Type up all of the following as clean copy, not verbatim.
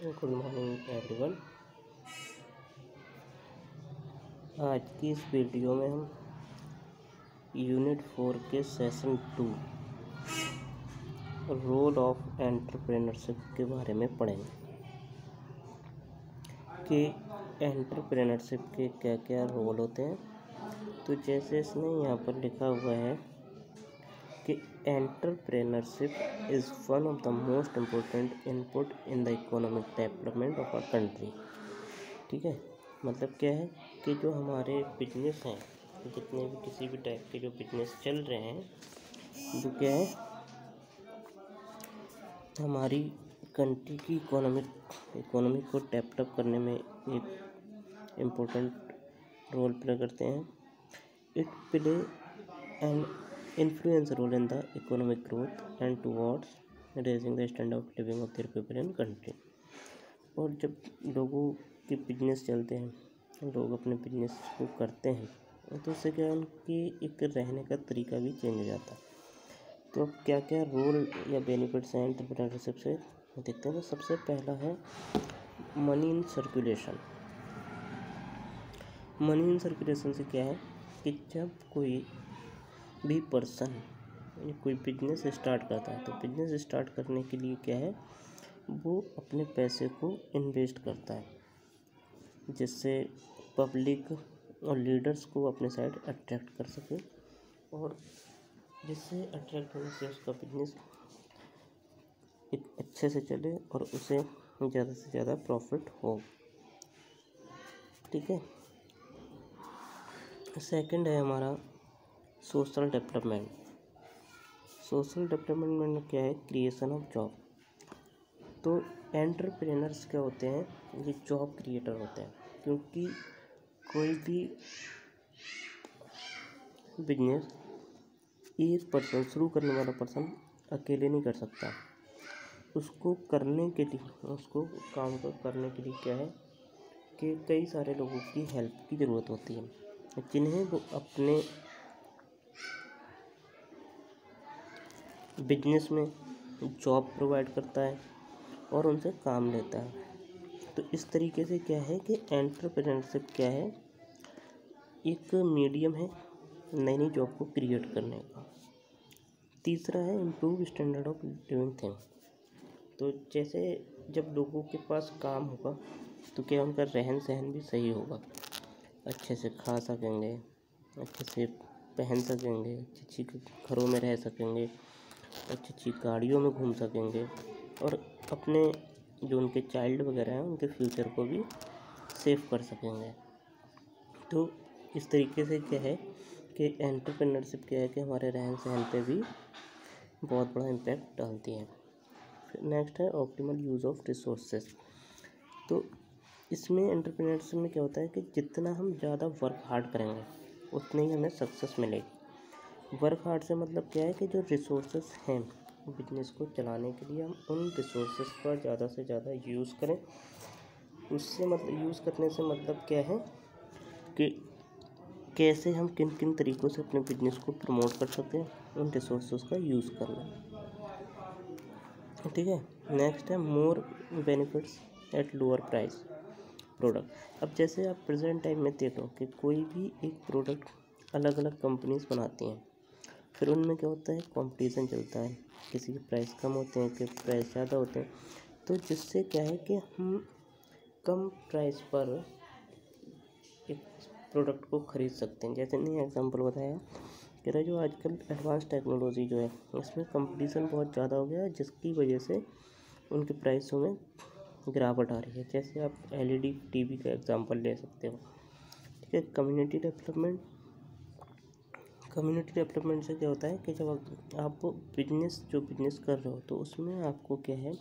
Good morning everyone. आज की इस वीडियो में हम यूनिट 4 के सेशन 2 रोल ऑफ एंटरप्रेन्योरशिप के बारे में पढ़ेंगे कि एंटरप्रेन्योरशिप के क्या क्या रोल होते हैं। तो जैसे इसने यहाँ पर लिखा हुआ है कि entrepreneurship is one of the most important input in the economic development of a country. ठीक है, मतलब क्या है कि जो हमारे बिजनेस हैं, जितने भी किसी भी टाइप के जो बिजनेस चल रहे हैं, जो क्या है हमारी कंट्री की इकोनॉमी को डेवलप करने में एक इम्पोर्टेंट रोल प्ले करते हैं। It play an influence role in the economic growth and towards raising the standard of living of their people in country. और जब लोगों के बिजनेस चलते हैं, लोग अपने बिजनेस को करते हैं, तो उससे क्या है उनकी एक रहने का तरीका भी चेंज हो जाता है। तो अब क्या क्या रोल या बेनिफिट्स हैं एंटरप्रेन्योरशिप से देखते हैं। तो सबसे पहला है money in circulation. Money in circulation से क्या है कि जब कोई भी पर्सन कोई बिजनेस स्टार्ट करता है, तो बिजनेस स्टार्ट करने के लिए क्या है वो अपने पैसे को इन्वेस्ट करता है, जिससे पब्लिक और लीडर्स को अपने साइड अट्रैक्ट कर सके, और जिससे अट्रैक्ट होने से उसका बिजनेस अच्छे से चले और उसे ज़्यादा से ज़्यादा प्रॉफिट हो। ठीक है, सेकंड है हमारा सोशल डेवलपमेंट। सोशल डेवलपमेंट में क्या है क्रिएशन ऑफ जॉब। तो एंटरप्रेन्योर्स क्या होते हैं, ये जॉब क्रिएटर होते हैं, क्योंकि कोई भी बिजनेस एक पर्सन शुरू करने वाला पर्सन अकेले नहीं कर सकता। उसको करने के लिए, उसको काम को करने के लिए क्या है कि कई सारे लोगों की हेल्प की ज़रूरत होती है, जिन्हें वो अपने बिजनेस में जॉब प्रोवाइड करता है और उनसे काम लेता है। तो इस तरीके से क्या है कि एंटरप्रेन्योरशिप क्या है, एक मीडियम है नई नई जॉब को क्रिएट करने का। तीसरा है improve standard of living thing. तो जैसे जब लोगों के पास काम होगा तो क्या उनका रहन सहन भी सही होगा, अच्छे से खा सकेंगे, अच्छे से पहन सकेंगे, अच्छी घरों में रह सकेंगे, अच्छी अच्छी गाड़ियों में घूम सकेंगे, और अपने जो उनके चाइल्ड वगैरह हैं उनके फ्यूचर को भी सेव कर सकेंगे। तो इस तरीके से क्या है कि एंटरप्रेन्योरशिप क्या है कि हमारे रहन सहन पे भी बहुत बड़ा इम्पैक्ट डालती है। फिर नेक्स्ट है ऑप्टिमल यूज़ ऑफ रिसोर्सेज। तो इसमें एंटरप्रेन्योरशिप में क्या होता है कि जितना हम ज़्यादा वर्क हार्ड करेंगे उतनी ही हमें सक्सेस मिलेगी। वर्क हार्ड से मतलब क्या है कि जो रिसोर्सेज हैं बिजनेस को चलाने के लिए, हम उन रिसोर्सेज का ज़्यादा से ज़्यादा यूज़ करें। उससे मतलब यूज़ करने से मतलब क्या है कि कैसे हम किन किन तरीक़ों से अपने बिजनेस को प्रमोट कर सकते हैं, उन रिसोर्सेज का यूज़ करना। ठीक है, नेक्स्ट है मोर benefits at lower price product. अब जैसे आप प्रेजेंट टाइम में देखो कि कोई भी एक प्रोडक्ट अलग अलग कंपनीज बनाती हैं, फिर उनमें क्या होता है कंपटीशन चलता है, किसी के प्राइस कम होते हैं, किसी प्राइस ज़्यादा होते हैं। तो जिससे क्या है कि हम कम प्राइस पर एक प्रोडक्ट को ख़रीद सकते हैं। जैसे मैंने एग्जांपल बताया कि जो आजकल एडवांस टेक्नोलॉजी जो है उसमें कंपटीशन बहुत ज़्यादा हो गया है, जिसकी वजह से उनके प्राइसों में गिरावट आ रही है। जैसे आप LED टीवी का एग्जांपल ले सकते हो। ठीक है, कम्युनिटी डेवलपमेंट से क्या होता है कि जब आप बिजनेस कर रहे हो तो उसमें आपको क्या है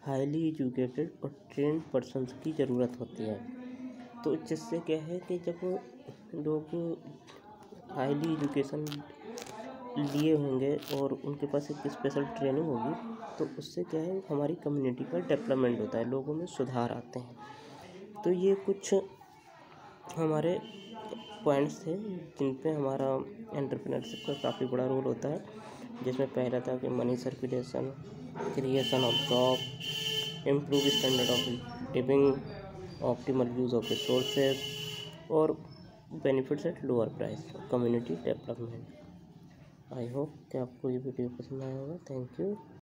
हाईली एजुकेटेड और ट्रेंड पर्सन्स की ज़रूरत होती है। तो जिससे क्या है कि जब लोग हाईली एजुकेशन लिए होंगे और उनके पास एक स्पेशल ट्रेनिंग होगी, तो उससे क्या है हमारी कम्युनिटी का डेवलपमेंट होता है, लोगों में सुधार आते हैं। तो ये कुछ हमारे पॉइंट्स थे जिन पे हमारा एंटरप्रेन्योरशिप का काफ़ी बड़ा रोल होता है, जिसमें पहला था कि money circulation, creation of job, improve standard of living, optimal use of resources और benefits at lower price, community development। I hope कि आपको ये वीडियो पसंद आया होगा। Thank you.